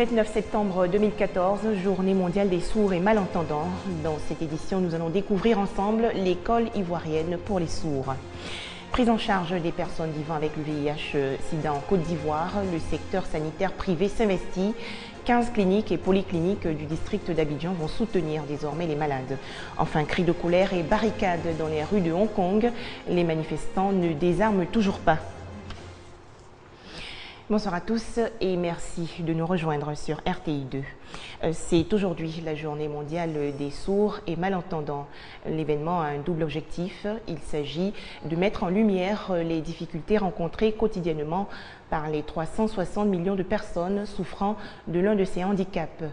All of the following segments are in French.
29 septembre 2014, journée mondiale des sourds et malentendants. Dans cette édition, nous allons découvrir ensemble l'école ivoirienne pour les sourds. Prise en charge des personnes vivant avec le VIH-Sida en Côte d'Ivoire, le secteur sanitaire privé s'investit. 15 cliniques et polycliniques du district d'Abidjan vont soutenir désormais les malades. Enfin, cris de colère et barricades dans les rues de Hong Kong. Les manifestants ne désarment toujours pas. Bonsoir à tous et merci de nous rejoindre sur RTI 2. C'est aujourd'hui la journée mondiale des sourds et malentendants. L'événement a un double objectif. Il s'agit de mettre en lumière les difficultés rencontrées quotidiennement par les 360 millions de personnes souffrant de l'un de ces handicaps.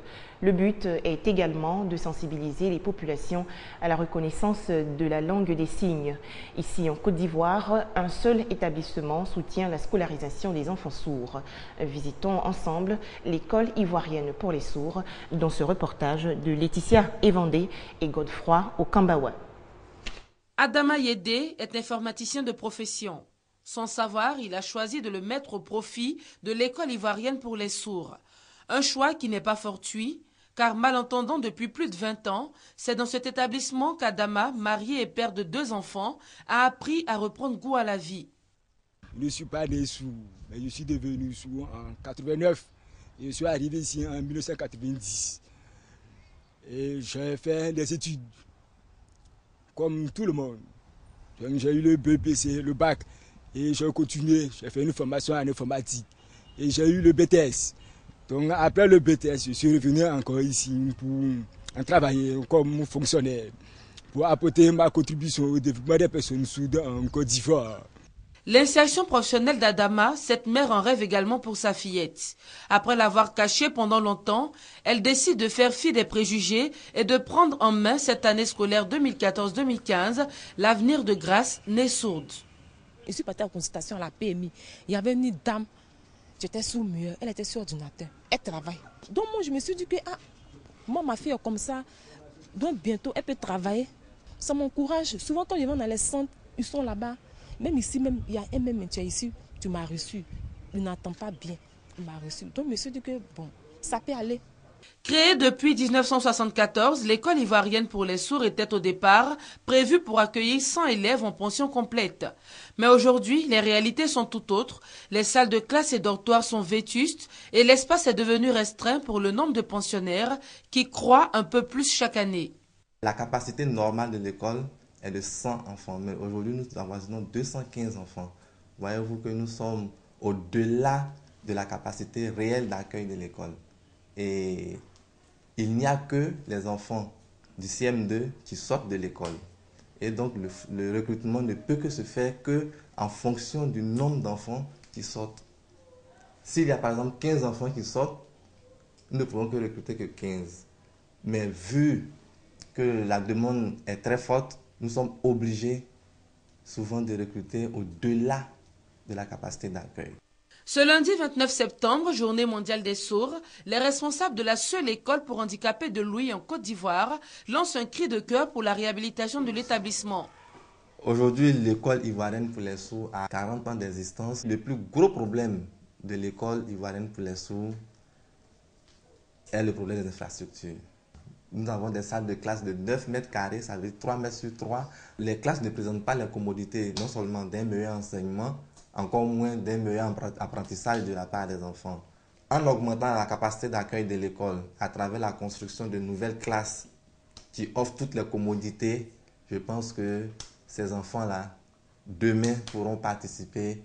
Le but est également de sensibiliser les populations à la reconnaissance de la langue des signes. Ici en Côte d'Ivoire, un seul établissement soutient la scolarisation des enfants sourds. Visitons ensemble l'école ivoirienne pour les sourds dans ce reportage de Laetitia Evandé et Godefroy Okambawa. Adama Yedé est informaticien de profession. Son savoir, il a choisi de le mettre au profit de l'école ivoirienne pour les sourds. Un choix qui n'est pas fortuit, car malentendant depuis plus de 20 ans, c'est dans cet établissement qu'Adama, marié et père de 2 enfants, a appris à reprendre goût à la vie. Je ne suis pas né sourd, mais je suis devenu sourd en 89. Je suis arrivé ici en 1990. Et j'ai fait des études, comme tout le monde. J'ai eu le BPC, le bac, et j'ai continué. J'ai fait une formation en informatique. Et j'ai eu le BTS. Donc après le BTS, je suis revenu encore ici pour travailler comme fonctionnaire, pour apporter ma contribution au développement des personnes sourdes en Côte d'Ivoire. L'insertion professionnelle d'Adama, cette mère en rêve également pour sa fillette. Après l'avoir cachée pendant longtemps, elle décide de faire fi des préjugés et de prendre en main cette année scolaire 2014-2015 l'avenir de Grâce, née sourde. Je suis partie en consultation à la PMI. Il y avait une dame, j'étais sourde-muette, elle était sur ordinateur, elle travaille. Donc moi je me suis dit que moi ma fille est comme ça, donc bientôt elle peut travailler. Ça m'encourage. Souvent quand je vais dans les centres, ils sont là-bas. Même ici, même, il y a un même, tu es ici, tu m'as reçu. Il n'entend pas bien, il m'a reçu. Donc je me suis dit que bon, ça peut aller. Créée depuis 1974, l'école ivoirienne pour les sourds était au départ prévue pour accueillir 100 élèves en pension complète. Mais aujourd'hui, les réalités sont tout autres. Les salles de classe et dortoirs sont vétustes et l'espace est devenu restreint pour le nombre de pensionnaires qui croît un peu plus chaque année. La capacité normale de l'école est de 100 enfants, mais aujourd'hui nous avoisinons 215 enfants. Voyez-vous que nous sommes au-delà de la capacité réelle d'accueil de l'école. Et il n'y a que les enfants du CM2 qui sortent de l'école. Et donc le recrutement ne peut que se faire qu'en fonction du nombre d'enfants qui sortent. S'il y a par exemple 15 enfants qui sortent, nous ne pouvons que recruter que 15. Mais vu que la demande est très forte, nous sommes obligés souvent de recruter au-delà de la capacité d'accueil. Ce lundi 29 septembre, journée mondiale des sourds, les responsables de la seule école pour handicapés de Louis en Côte d'Ivoire lancent un cri de cœur pour la réhabilitation de l'établissement. Aujourd'hui, l'école ivoirienne pour les sourds a 40 ans d'existence. Le plus gros problème de l'école ivoirienne pour les sourds est le problème des infrastructures. Nous avons des salles de classe de 9 mètres carrés, ça veut dire 3 mètres sur 3. Les classes ne présentent pas les commodités, non seulement d'un meilleur enseignement, encore moins d'un meilleur apprentissage de la part des enfants. En augmentant la capacité d'accueil de l'école à travers la construction de nouvelles classes qui offrent toutes les commodités, je pense que ces enfants-là, demain, pourront participer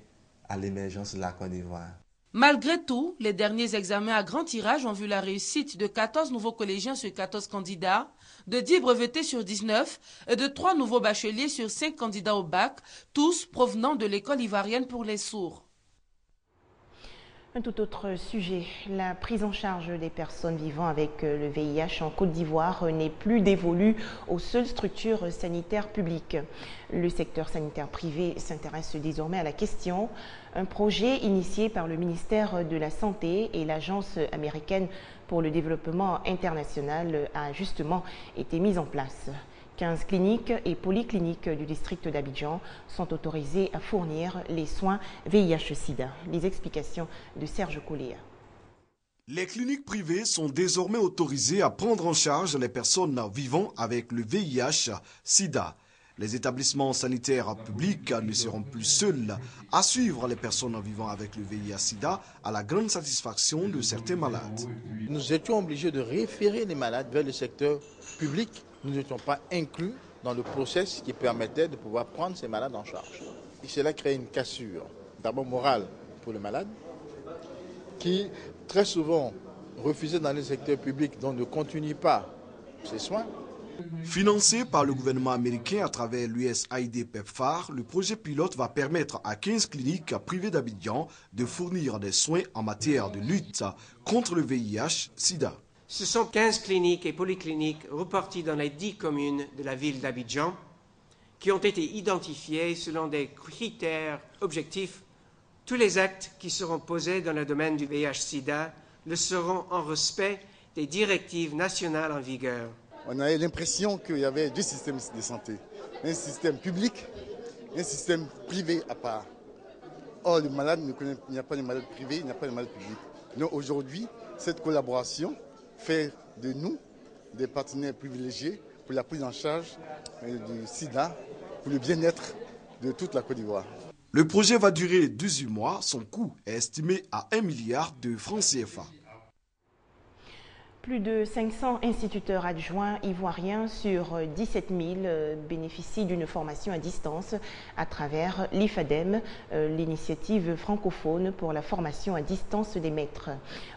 à l'émergence de la Côte d'Ivoire. Malgré tout, les derniers examens à grand tirage ont vu la réussite de 14 nouveaux collégiens sur 14 candidats, de 10 brevetés sur 19 et de 3 nouveaux bacheliers sur 5 candidats au bac, tous provenant de l'école ivoirienne pour les sourds. Un tout autre sujet, la prise en charge des personnes vivant avec le VIH en Côte d'Ivoire n'est plus dévolue aux seules structures sanitaires publiques. Le secteur sanitaire privé s'intéresse désormais à la question. Un projet initié par le ministère de la Santé et l'Agence américaine pour le développement international a justement été mis en place. 15 cliniques et polycliniques du district d'Abidjan sont autorisées à fournir les soins VIH-Sida. Les explications de Serge Colléa. Les cliniques privées sont désormais autorisées à prendre en charge les personnes vivant avec le VIH-Sida. Les établissements sanitaires publics ne seront plus seuls à suivre les personnes vivant avec le VIH-Sida à la grande satisfaction de certains malades. Nous étions obligés de référer les malades vers le secteur public. Nous n'étions pas inclus dans le process qui permettait de pouvoir prendre ces malades en charge. Et cela crée une cassure, d'abord morale pour le malade, qui très souvent refusait dans le secteur public, donc ne continue pas ses soins. Financé par le gouvernement américain à travers l'USAID PEPFAR, le projet pilote va permettre à 15 cliniques privées d'Abidjan de fournir des soins en matière de lutte contre le VIH-Sida. Ce sont 15 cliniques et polycliniques reparties dans les 10 communes de la ville d'Abidjan qui ont été identifiées selon des critères objectifs. Tous les actes qui seront posés dans le domaine du VIH-Sida le seront en respect des directives nationales en vigueur. On a l'impression qu'il y avait deux systèmes de santé, un système public et un système privé à part. Or, le malade il n'y a pas de malade privé, il n'y a pas de malade public. Donc aujourd'hui, cette collaboration fait de nous des partenaires privilégiés pour la prise en charge du sida, pour le bien-être de toute la Côte d'Ivoire. Le projet va durer 18 mois. Son coût est estimé à 1 milliard de francs CFA. Plus de 500 instituteurs adjoints ivoiriens sur 17 000 bénéficient d'une formation à distance à travers l'IFADEM, l'initiative francophone pour la formation à distance des maîtres.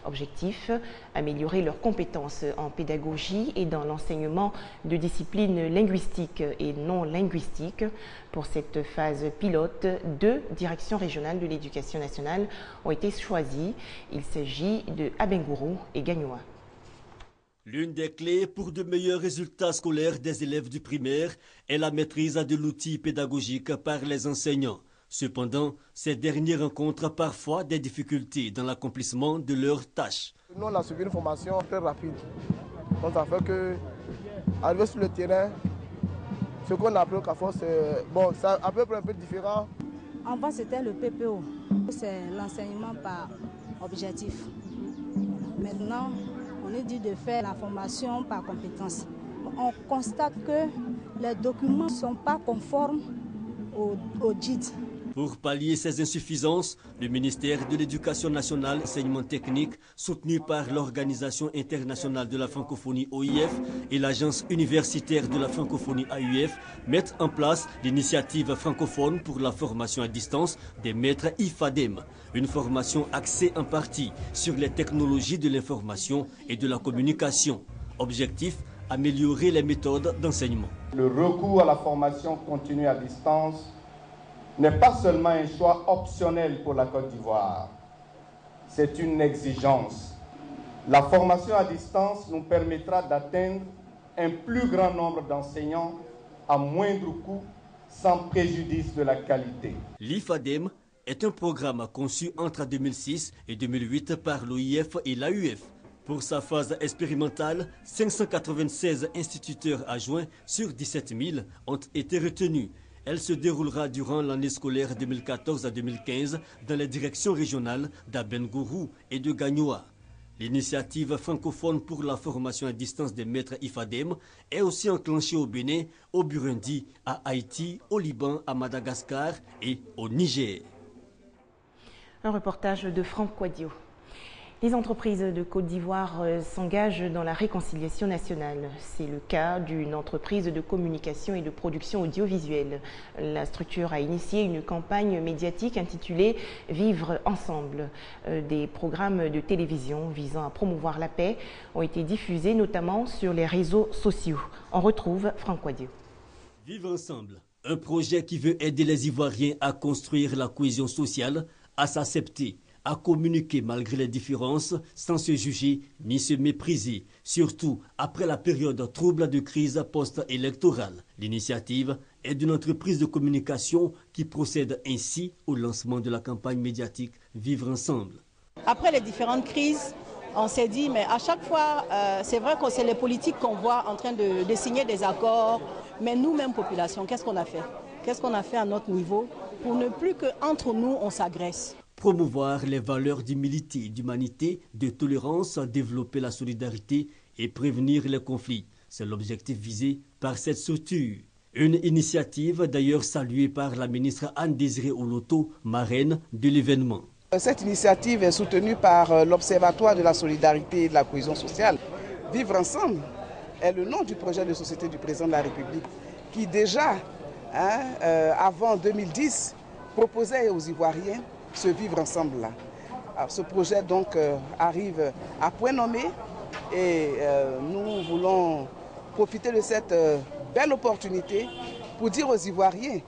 Objectif, améliorer leurs compétences en pédagogie et dans l'enseignement de disciplines linguistiques et non linguistiques. Pour cette phase pilote, 2 directions régionales de l'éducation nationale ont été choisies. Il s'agit de Abengourou et Gagnoa. L'une des clés pour de meilleurs résultats scolaires des élèves du primaire est la maîtrise de l'outil pédagogique par les enseignants. Cependant, ces derniers rencontrent parfois des difficultés dans l'accomplissement de leurs tâches. Nous, on a suivi une formation très rapide. Donc ça fait que, arriver sur le terrain, ce qu'on a appris au CAFO, c'est à peu près un peu différent. Avant, c'était le PPO. C'est l'enseignement par objectif. Maintenant, on est dit de faire la formation par compétence. On constate que les documents ne sont pas conformes au DID. Pour pallier ces insuffisances, le ministère de l'Éducation nationale et enseignement technique, soutenu par l'Organisation internationale de la francophonie OIF et l'Agence universitaire de la francophonie AUF, mettent en place l'initiative francophone pour la formation à distance des maîtres IFADEM. Une formation axée en partie sur les technologies de l'information et de la communication. Objectif, améliorer les méthodes d'enseignement. Le recours à la formation continue à distance n'est pas seulement un choix optionnel pour la Côte d'Ivoire, c'est une exigence. La formation à distance nous permettra d'atteindre un plus grand nombre d'enseignants à moindre coût, sans préjudice de la qualité. L'IFADEM est un programme conçu entre 2006 et 2008 par l'OIF et l'AUF. Pour sa phase expérimentale, 596 instituteurs adjoints sur 17 000 ont été retenus. Elle se déroulera durant l'année scolaire 2014 à 2015 dans les directions régionales d'Abengourou et de Gagnoa. L'initiative francophone pour la formation à distance des maîtres IFADEM est aussi enclenchée au Bénin, au Burundi, à Haïti, au Liban, à Madagascar et au Niger. Un reportage de Franck Quadio. Les entreprises de Côte d'Ivoire s'engagent dans la réconciliation nationale. C'est le cas d'une entreprise de communication et de production audiovisuelle. La structure a initié une campagne médiatique intitulée « Vivre ensemble ». Des programmes de télévision visant à promouvoir la paix ont été diffusés notamment sur les réseaux sociaux. On retrouve Franck Quadio. Vivre ensemble, un projet qui veut aider les Ivoiriens à construire la cohésion sociale, à s'accepter, à communiquer malgré les différences sans se juger ni se mépriser, surtout après la période trouble de crise post-électorale. L'initiative est d'une entreprise de communication qui procède ainsi au lancement de la campagne médiatique Vivre ensemble. Après les différentes crises, on s'est dit, mais à chaque fois, c'est vrai que c'est les politiques qu'on voit en train de signer des accords, mais nous-mêmes, population, qu'est-ce qu'on a fait? Qu'est-ce qu'on a fait à notre niveau pour ne plus qu'entre nous, on s'agresse? promouvoir les valeurs d'humilité, d'humanité, de tolérance, développer la solidarité et prévenir les conflits. C'est l'objectif visé par cette structure. Une initiative d'ailleurs saluée par la ministre Anne-Désirée Oloto, marraine de l'événement. Cette initiative est soutenue par l'Observatoire de la solidarité et de la cohésion sociale. Vivre ensemble est le nom du projet de société du président de la République qui déjà, avant 2010, proposait aux Ivoiriens ce vivre ensemble-là. Ce projet donc arrive à point nommé et nous voulons profiter de cette belle opportunité pour dire aux Ivoiriens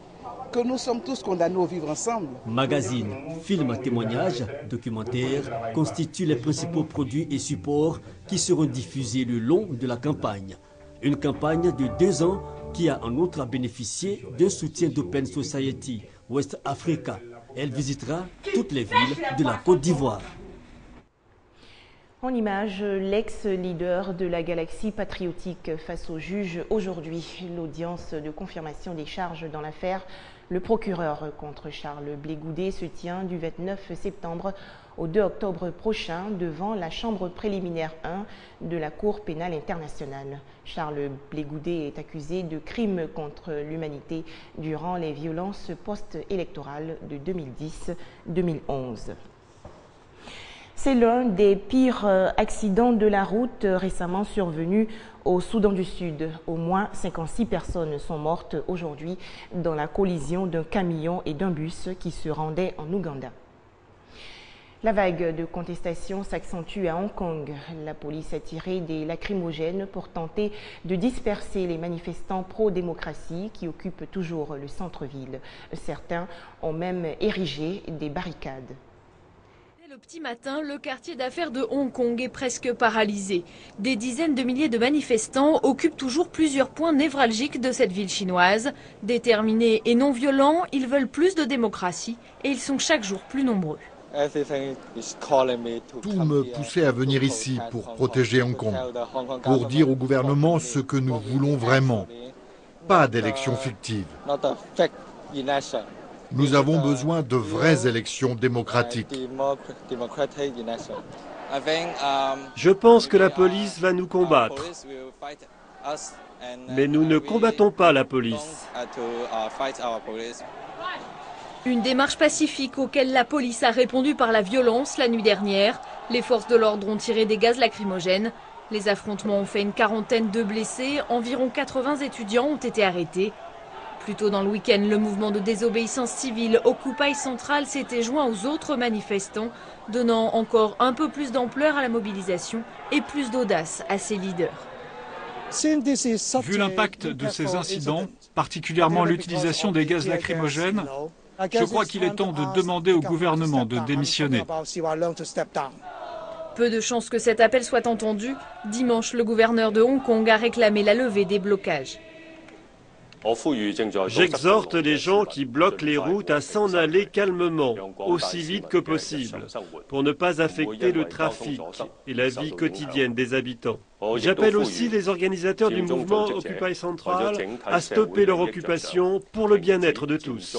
que nous sommes tous condamnés au vivre ensemble. Magazines, films, témoignages, documentaires constituent les principaux produits et supports qui seront diffusés le long de la campagne. Une campagne de 2 ans qui a en outre bénéficié d'un soutien d'Open Society West Africa. Elle visitera toutes les villes de la Côte d'Ivoire. En image, l'ex-leader de la galaxie patriotique face au juge aujourd'hui. L'audience de confirmation des charges dans l'affaire. Le procureur contre Charles Blé Goudé se tient du 29 septembre au 2 octobre prochain devant la chambre préliminaire 1 de la Cour pénale internationale. Charles Blé Goudé est accusé de crimes contre l'humanité durant les violences post-électorales de 2010-2011. C'est l'un des pires accidents de la route récemment survenus au Soudan du Sud. Au moins 56 personnes sont mortes aujourd'hui dans la collision d'un camion et d'un bus qui se rendaient en Ouganda. La vague de contestation s'accentue à Hong Kong. La police a tiré des lacrymogènes pour tenter de disperser les manifestants pro-démocratie qui occupent toujours le centre-ville. Certains ont même érigé des barricades. Le petit matin, le quartier d'affaires de Hong Kong est presque paralysé. Des dizaines de milliers de manifestants occupent toujours plusieurs points névralgiques de cette ville chinoise. Déterminés et non violents, ils veulent plus de démocratie et ils sont chaque jour plus nombreux. Tout me poussait à venir ici pour protéger Hong Kong, pour dire au gouvernement ce que nous voulons vraiment. Pas d'élections fictives. Nous avons besoin de vraies élections démocratiques. Je pense que la police va nous combattre. Mais nous ne combattons pas la police. Une démarche pacifique auquel la police a répondu par la violence la nuit dernière. Les forces de l'ordre ont tiré des gaz lacrymogènes. Les affrontements ont fait une quarantaine de blessés. Environ 80 étudiants ont été arrêtés. Plus tôt dans le week-end, le mouvement de désobéissance civile Occupy Central s'était joint aux autres manifestants, donnant encore un peu plus d'ampleur à la mobilisation et plus d'audace à ses leaders. Vu l'impact de ces incidents, particulièrement l'utilisation des gaz lacrymogènes, je crois qu'il est temps de demander au gouvernement de démissionner. Peu de chances que cet appel soit entendu. Dimanche, le gouverneur de Hong Kong a réclamé la levée des blocages. J'exhorte les gens qui bloquent les routes à s'en aller calmement, aussi vite que possible, pour ne pas affecter le trafic et la vie quotidienne des habitants. J'appelle aussi les organisateurs du mouvement Occupy Central à stopper leur occupation pour le bien-être de tous.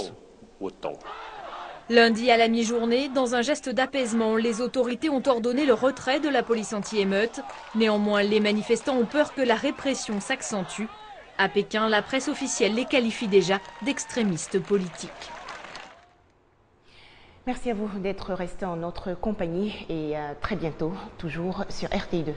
Lundi à la mi-journée, dans un geste d'apaisement, les autorités ont ordonné le retrait de la police anti-émeute. Néanmoins, les manifestants ont peur que la répression s'accentue. À Pékin, la presse officielle les qualifie déjà d'extrémistes politiques. Merci à vous d'être restés en notre compagnie et à très bientôt, toujours sur RTI2.